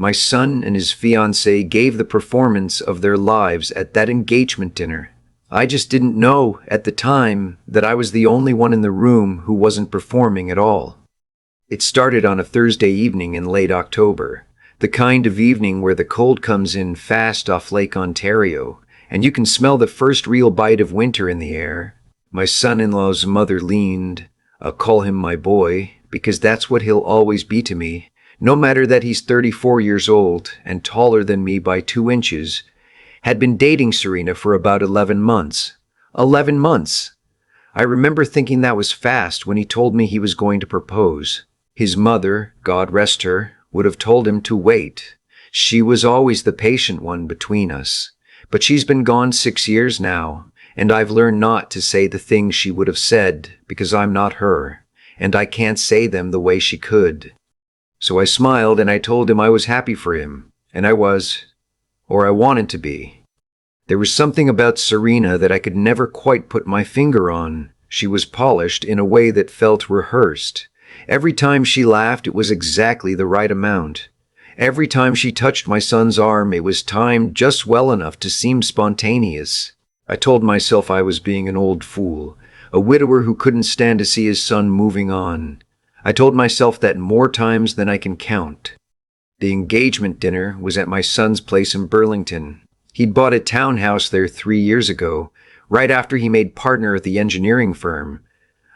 My son and his fiancée gave the performance of their lives at that engagement dinner. I just didn't know at the time that I was the only one in the room who wasn't performing at all. It started on a Thursday evening in late October, the kind of evening where the cold comes in fast off Lake Ontario, and you can smell the first real bite of winter in the air. My son-in-law's mother leaned. I'll call him my boy, because that's what he'll always be to me, no matter that he's 34 years old and taller than me by 2 inches, had been dating Serena for about 11 months. 11 months! I remember thinking that was fast when he told me he was going to propose. His mother, God rest her, would have told him to wait. She was always the patient one between us. But she's been gone 6 years now, and I've learned not to say the things she would have said because I'm not her, and I can't say them the way she could. So I smiled and I told him I was happy for him, and I was, or I wanted to be. There was something about Serena that I could never quite put my finger on. She was polished in a way that felt rehearsed. Every time she laughed, it was exactly the right amount. Every time she touched my son's arm, it was timed just well enough to seem spontaneous. I told myself I was being an old fool, a widower who couldn't stand to see his son moving on. I told myself that more times than I can count. The engagement dinner was at my son's place in Burlington. He'd bought a townhouse there 3 years ago, right after he made partner at the engineering firm.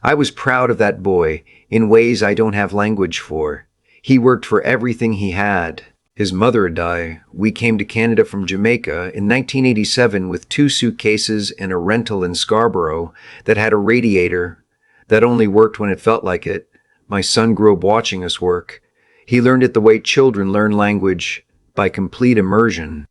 I was proud of that boy in ways I don't have language for. He worked for everything he had. His mother and I, we came to Canada from Jamaica in 1987 with 2 suitcases and a rental in Scarborough that had a radiator that only worked when it felt like it. My son grew up watching us work. He learned it the way children learn language, by complete immersion.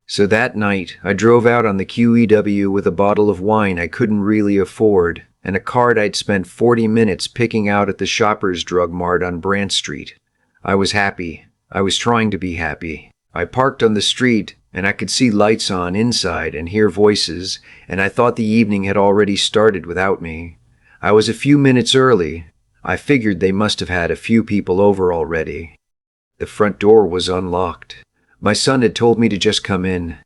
So that night, I drove out on the QEW with a bottle of wine I couldn't really afford, and a card I'd spent 40 minutes picking out at the Shoppers Drug Mart on Brant Street. I was happy. I was trying to be happy. I parked on the street, and I could see lights on inside and hear voices, and I thought the evening had already started without me. I was a few minutes early. I figured they must have had a few people over already. The front door was unlocked. My son had told me to just come in.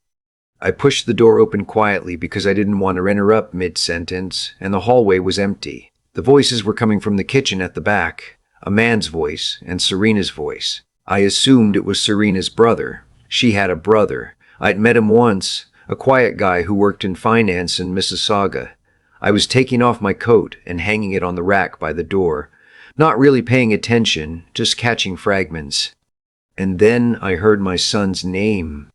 I pushed the door open quietly because I didn't want to interrupt mid-sentence, and the hallway was empty. The voices were coming from the kitchen at the back, a man's voice and Serena's voice. I assumed it was Serena's brother. She had a brother. I'd met him once, a quiet guy who worked in finance in Mississauga. I was taking off my coat and hanging it on the rack by the door, not really paying attention, just catching fragments. And then I heard my son's name.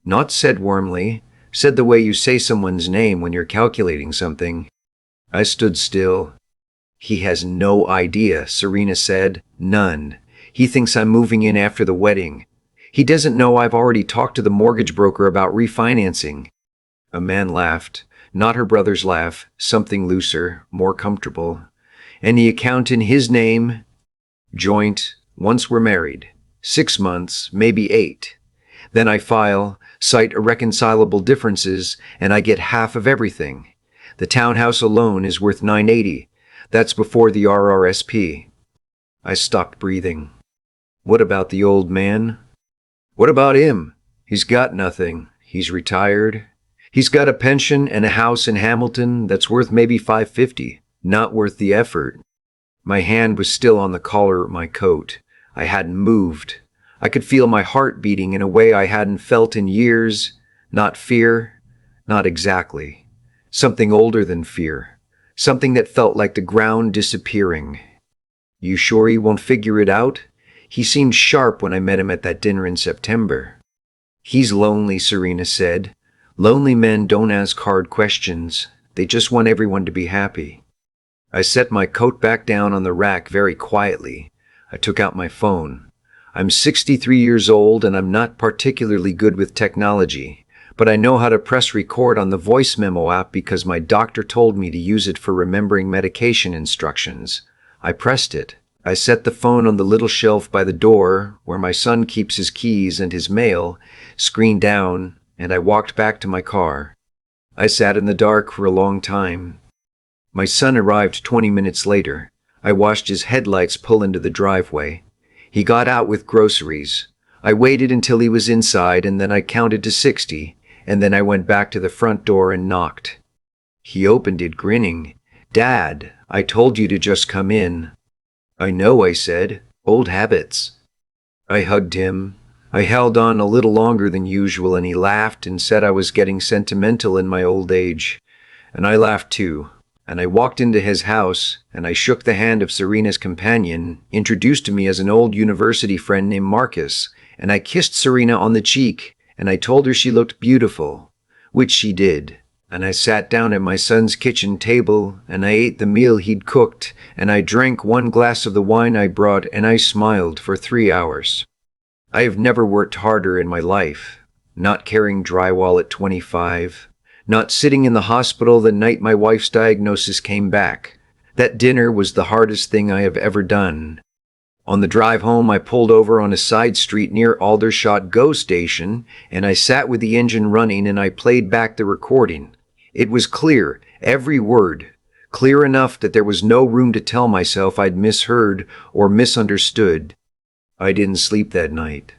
Not said warmly, said the way you say someone's name when you're calculating something. I stood still. He has no idea, Serena said. None. He thinks I'm moving in after the wedding. He doesn't know I've already talked to the mortgage broker about refinancing. A man laughed. Not her brother's laugh, something looser, more comfortable. And the account in his name, joint, once we're married. 6 months, maybe 8. Then I file, cite irreconcilable differences, and I get half of everything. The townhouse alone is worth $980. That's before the RRSP. I stopped breathing. What about the old man? What about him? He's got nothing. He's retired. He's got a pension and a house in Hamilton that's worth maybe $550. Not worth the effort. My hand was still on the collar of my coat. I hadn't moved. I could feel my heart beating in a way I hadn't felt in years. Not fear. Not exactly. Something older than fear. Something that felt like the ground disappearing. You sure he won't figure it out? He seemed sharp when I met him at that dinner in September. He's lonely, Serena said. Lonely men don't ask hard questions. They just want everyone to be happy. I set my coat back down on the rack very quietly. I took out my phone. I'm 63 years old and I'm not particularly good with technology, but I know how to press record on the voice memo app because my doctor told me to use it for remembering medication instructions. I pressed it. I set the phone on the little shelf by the door, where my son keeps his keys and his mail, screen down, and I walked back to my car. I sat in the dark for a long time. My son arrived 20 minutes later. I watched his headlights pull into the driveway. He got out with groceries, I waited until he was inside, and then I counted to 60, and then I went back to the front door and knocked. He opened it, grinning. "Dad, I told you to just come in." "I know," I said. "Old habits." I hugged him. I held on a little longer than usual, and he laughed and said I was getting sentimental in my old age. And I laughed too. And I walked into his house, and I shook the hand of Serena's companion, introduced to me as an old university friend named Marcus, and I kissed Serena on the cheek, and I told her she looked beautiful, which she did. And I sat down at my son's kitchen table, and I ate the meal he'd cooked, and I drank one glass of the wine I brought, and I smiled for 3 hours. I have never worked harder in my life, not carrying drywall at 25, not sitting in the hospital the night my wife's diagnosis came back. That dinner was the hardest thing I have ever done. On the drive home, I pulled over on a side street near Aldershot GO station, and I sat with the engine running and I played back the recording. It was clear, every word, clear enough that there was no room to tell myself I'd misheard or misunderstood. I didn't sleep that night.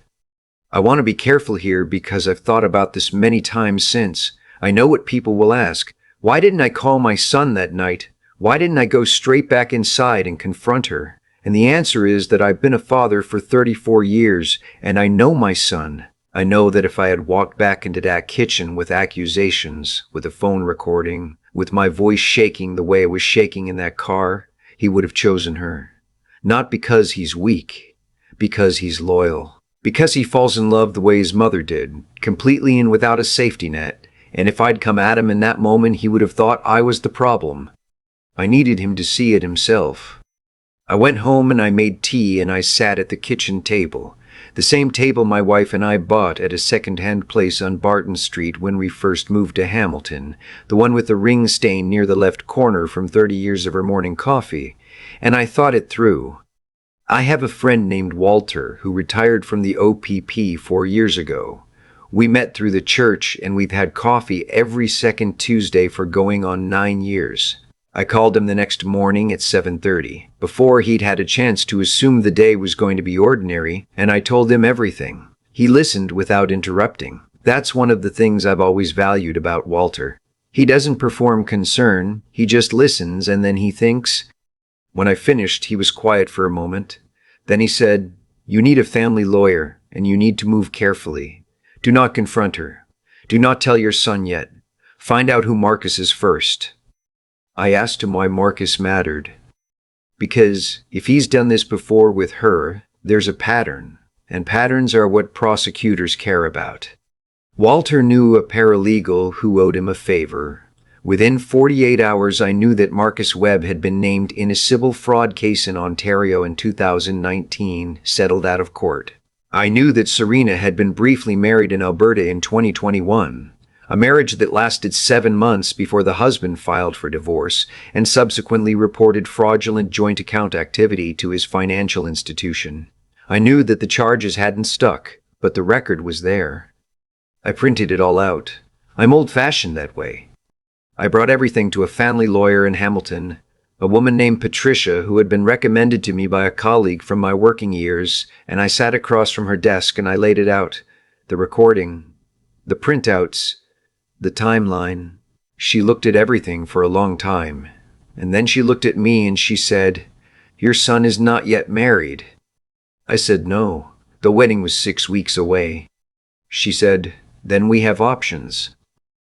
I want to be careful here because I've thought about this many times since. I know what people will ask. Why didn't I call my son that night? Why didn't I go straight back inside and confront her? And the answer is that I've been a father for 34 years, and I know my son. I know that if I had walked back into that kitchen with accusations, with a phone recording, with my voice shaking the way it was shaking in that car, he would have chosen her. Not because he's weak, because he's loyal. Because he falls in love the way his mother did, completely and without a safety net. And if I'd come at him in that moment, he would have thought I was the problem. I needed him to see it himself. I went home and I made tea and I sat at the kitchen table, the same table my wife and I bought at a second-hand place on Barton Street when we first moved to Hamilton, the one with the ring stain near the left corner from 30 years of her morning coffee, and I thought it through. I have a friend named Walter who retired from the OPP 4 years ago. We met through the church, and we've had coffee every second Tuesday for going on 9 years. I called him the next morning at 7:30, before he'd had a chance to assume the day was going to be ordinary, and I told him everything. He listened without interrupting. That's one of the things I've always valued about Walter. He doesn't perform concern, he just listens, and then he thinks. When I finished, he was quiet for a moment. Then he said, "You need a family lawyer, and you need to move carefully. Do not confront her. Do not tell your son yet. Find out who Marcus is first." I asked him why Marcus mattered. Because if he's done this before with her, there's a pattern, and patterns are what prosecutors care about. Walter knew a paralegal who owed him a favor. Within 48 hours, I knew that Marcus Webb had been named in a civil fraud case in Ontario in 2019, settled out of court. I knew that Serena had been briefly married in Alberta in 2021, a marriage that lasted 7 months before the husband filed for divorce and subsequently reported fraudulent joint account activity to his financial institution. I knew that the charges hadn't stuck, but the record was there. I printed it all out. I'm old-fashioned that way. I brought everything to a family lawyer in Hamilton, a woman named Patricia who had been recommended to me by a colleague from my working years, and I sat across from her desk and I laid it out. The recording, the printouts, the timeline. She looked at everything for a long time, and then she looked at me and she said, "Your son is not yet married." I said no. The wedding was 6 weeks away. She said, "Then we have options."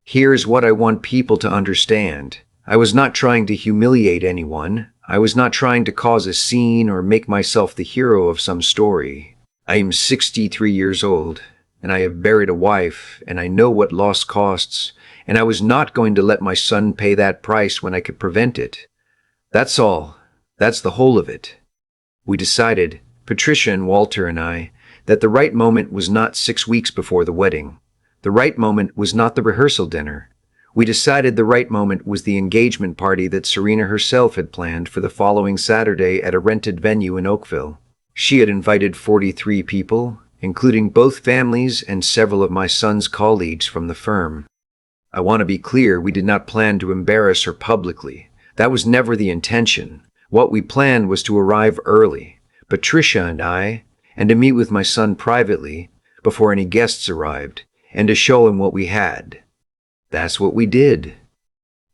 Here's what I want people to understand. I was not trying to humiliate anyone. I was not trying to cause a scene or make myself the hero of some story. I am 63 years old, and I have buried a wife, and I know what loss costs, and I was not going to let my son pay that price when I could prevent it. That's all. That's the whole of it. We decided, Patricia and Walter and I, that the right moment was not 6 weeks before the wedding. The right moment was not the rehearsal dinner. We decided the right moment was the engagement party that Serena herself had planned for the following Saturday at a rented venue in Oakville. She had invited 43 people, including both families and several of my son's colleagues from the firm. I want to be clear, we did not plan to embarrass her publicly. That was never the intention. What we planned was to arrive early, Patricia and I, and to meet with my son privately before any guests arrived, and to show him what we had. That's what we did.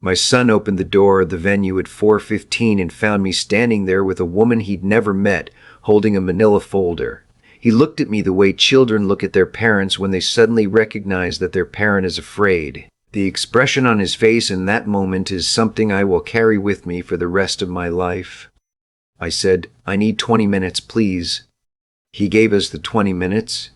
My son opened the door of the venue at 4:15 and found me standing there with a woman he'd never met, holding a manila folder. He looked at me the way children look at their parents when they suddenly recognize that their parent is afraid. The expression on his face in that moment is something I will carry with me for the rest of my life. I said, "I need 20 minutes, please." He gave us the 20 minutes.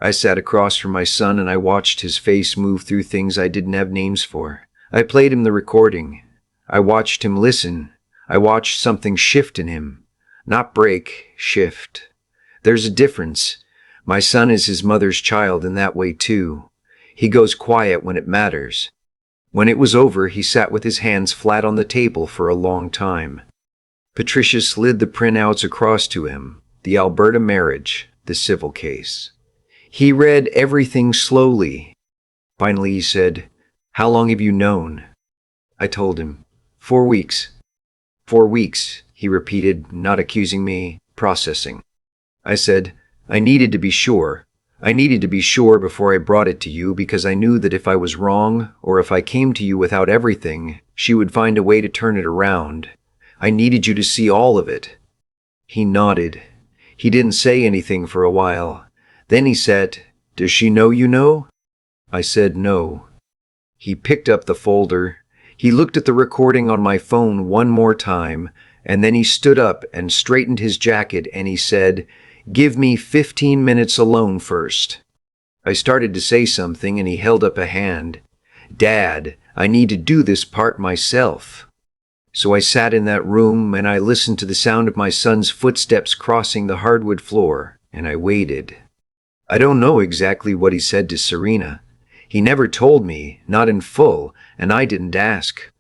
I sat across from my son and I watched his face move through things I didn't have names for. I played him the recording. I watched him listen. I watched something shift in him. Not break, shift. There's a difference. My son is his mother's child in that way too. He goes quiet when it matters. When it was over, he sat with his hands flat on the table for a long time. Patricia slid the printouts across to him. The Alberta marriage, the civil case. He read everything slowly. Finally he said, "How long have you known?" I told him, 4 weeks. 4 weeks, he repeated, not accusing me, processing. I said, "I needed to be sure. I needed to be sure before I brought it to you because I knew that if I was wrong, or if I came to you without everything, she would find a way to turn it around. I needed you to see all of it." He nodded. He didn't say anything for a while. Then he said, "Does she know you know?" I said no. He picked up the folder. He looked at the recording on my phone one more time, and then he stood up and straightened his jacket and he said, "Give me 15 minutes alone first." I started to say something and he held up a hand. "Dad, I need to do this part myself." So I sat in that room and I listened to the sound of my son's footsteps crossing the hardwood floor, and I waited. I don't know exactly what he said to Serena. He never told me, not in full, and I didn't ask.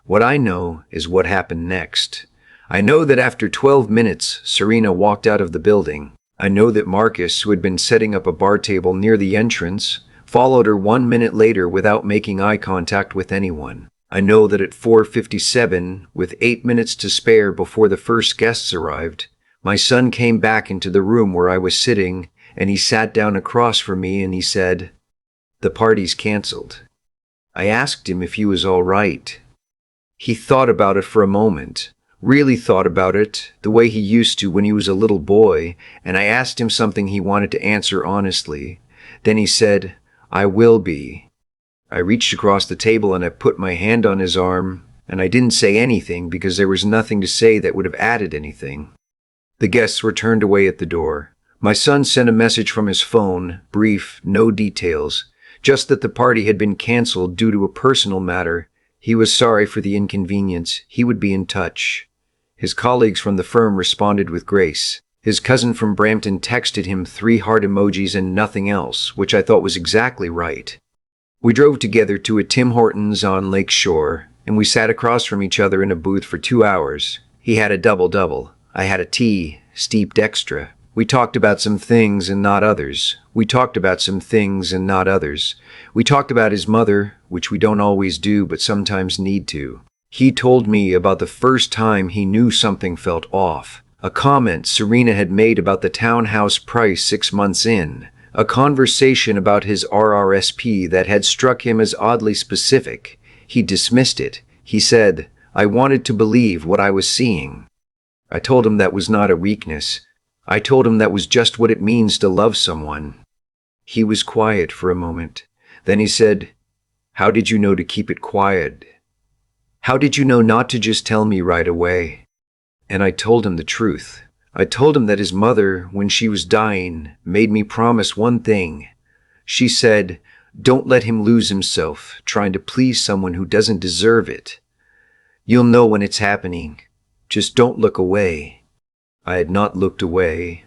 What I know is what happened next. I know that after 12 minutes, Serena walked out of the building. I know that Marcus, who had been setting up a bar table near the entrance, followed her 1 minute later without making eye contact with anyone. I know that at 4:57, with 8 minutes to spare before the first guests arrived, my son came back into the room where I was sitting, and he sat down across from me and he said, "The party's canceled." I asked him if he was all right. He thought about it for a moment, really thought about it, the way he used to when he was a little boy, and I asked him something he wanted to answer honestly. Then he said, "I will be." I reached across the table and I put my hand on his arm, and I didn't say anything because there was nothing to say that would have added anything. The guests were turned away at the door. My son sent a message from his phone, brief, no details, just that the party had been canceled due to a personal matter. He was sorry for the inconvenience. He would be in touch. His colleagues from the firm responded with grace. His cousin from Brampton texted him 3 heart emojis and nothing else, which I thought was exactly right. We drove together to a Tim Hortons on Lake Shore, and we sat across from each other in a booth for 2 hours. He had a double-double. I had a tea, steeped extra. We talked about some things and not others. We talked about some things and not others. We talked about his mother, which we don't always do but sometimes need to. He told me about the first time he knew something felt off. A comment Serena had made about the townhouse price 6 months in. A conversation about his RRSP that had struck him as oddly specific. He dismissed it. He said, "I wanted to believe what I was seeing." I told him that was not a weakness. I told him that was just what it means to love someone. He was quiet for a moment. Then he said, "How did you know to keep it quiet? How did you know not to just tell me right away?" And I told him the truth. I told him that his mother, when she was dying, made me promise one thing. She said, "Don't let him lose himself, trying to please someone who doesn't deserve it. You'll know when it's happening. Just don't look away." I had not looked away.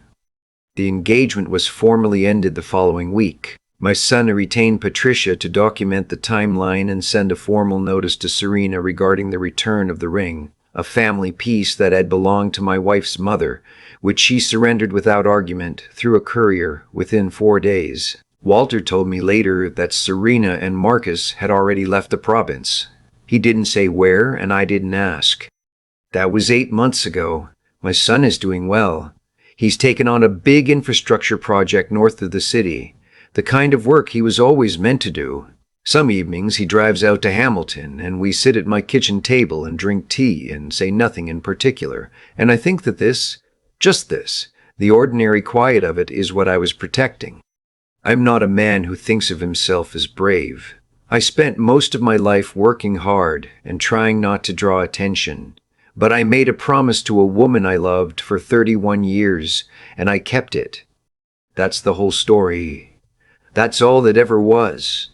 The engagement was formally ended the following week. My son retained Patricia to document the timeline and send a formal notice to Serena regarding the return of the ring, a family piece that had belonged to my wife's mother, which she surrendered without argument through a courier within 4 days. Walter told me later that Serena and Marcus had already left the province. He didn't say where, and I didn't ask. That was 8 months ago. My son is doing well. He's taken on a big infrastructure project north of the city, the kind of work he was always meant to do. Some evenings he drives out to Hamilton, and we sit at my kitchen table and drink tea and say nothing in particular. And I think that just this, the ordinary quiet of it is what I was protecting. I'm not a man who thinks of himself as brave. I spent most of my life working hard and trying not to draw attention. But I made a promise to a woman I loved for 31 years, and I kept it. That's the whole story. That's all that ever was.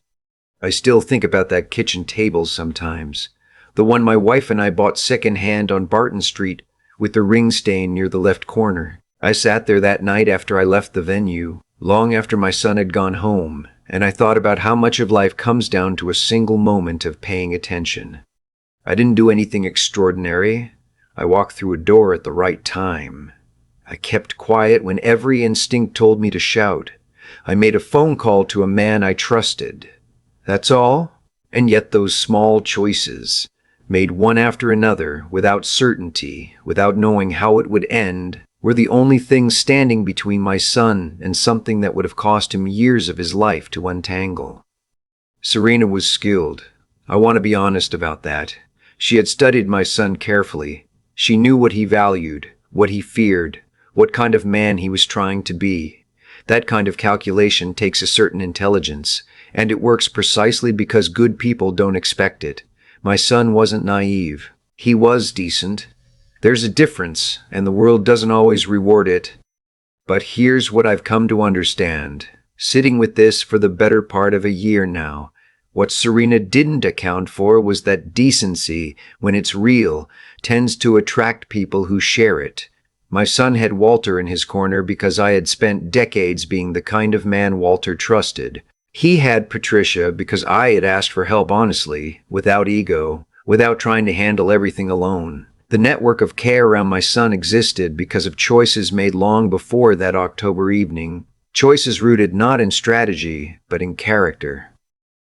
I still think about that kitchen table sometimes. The one my wife and I bought second-hand on Barton Street with the ring stain near the left corner. I sat there that night after I left the venue, long after my son had gone home, and I thought about how much of life comes down to a single moment of paying attention. I didn't do anything extraordinary. I walked through a door at the right time. I kept quiet when every instinct told me to shout. I made a phone call to a man I trusted. That's all. And yet those small choices, made one after another, without certainty, without knowing how it would end, were the only things standing between my son and something that would have cost him years of his life to untangle. Serena was skilled. I want to be honest about that. She had studied my son carefully. She knew what he valued, what he feared, what kind of man he was trying to be. That kind of calculation takes a certain intelligence, and it works precisely because good people don't expect it. My son wasn't naive. He was decent. There's a difference, and the world doesn't always reward it. But here's what I've come to understand. Sitting with this for the better part of a year now, what Serena didn't account for was that decency, when it's real, tends to attract people who share it. My son had Walter in his corner because I had spent decades being the kind of man Walter trusted. He had Patricia because I had asked for help honestly, without ego, without trying to handle everything alone. The network of care around my son existed because of choices made long before that October evening, choices rooted not in strategy, but in character.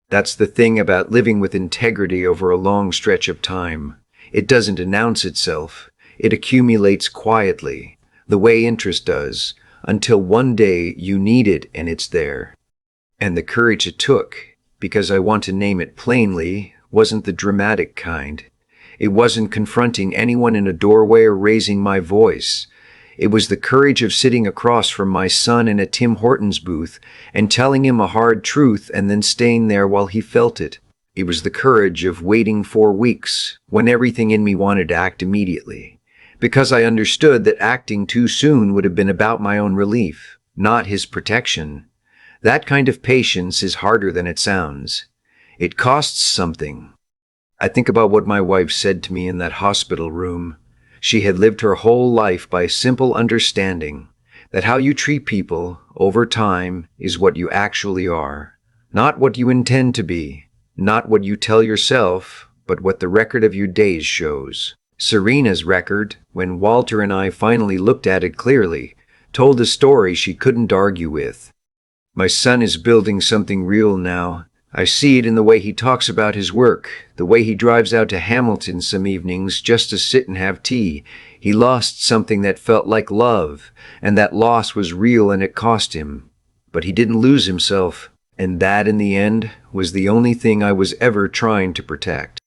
That's the thing about living with integrity over a long stretch of time. It doesn't announce itself. It accumulates quietly, the way interest does, until one day you need it and it's there. And the courage it took, because I want to name it plainly, wasn't the dramatic kind. It wasn't confronting anyone in a doorway or raising my voice. It was the courage of sitting across from my son in a Tim Hortons booth and telling him a hard truth and then staying there while he felt it. It was the courage of waiting 4 weeks when everything in me wanted to act immediately, because I understood that acting too soon would have been about my own relief, not his protection. That kind of patience is harder than it sounds. It costs something. I think about what my wife said to me in that hospital room. She had lived her whole life by simple understanding that how you treat people over time is what you actually are, not what you intend to be, not what you tell yourself, but what the record of your days shows. Serena's record, when Walter and I finally looked at it clearly, told a story she couldn't argue with. My son is building something real now. I see it in the way he talks about his work, the way he drives out to Hamilton some evenings just to sit and have tea. He lost something that felt like love, and that loss was real and it cost him. But he didn't lose himself, and that in the end was the only thing I was ever trying to protect.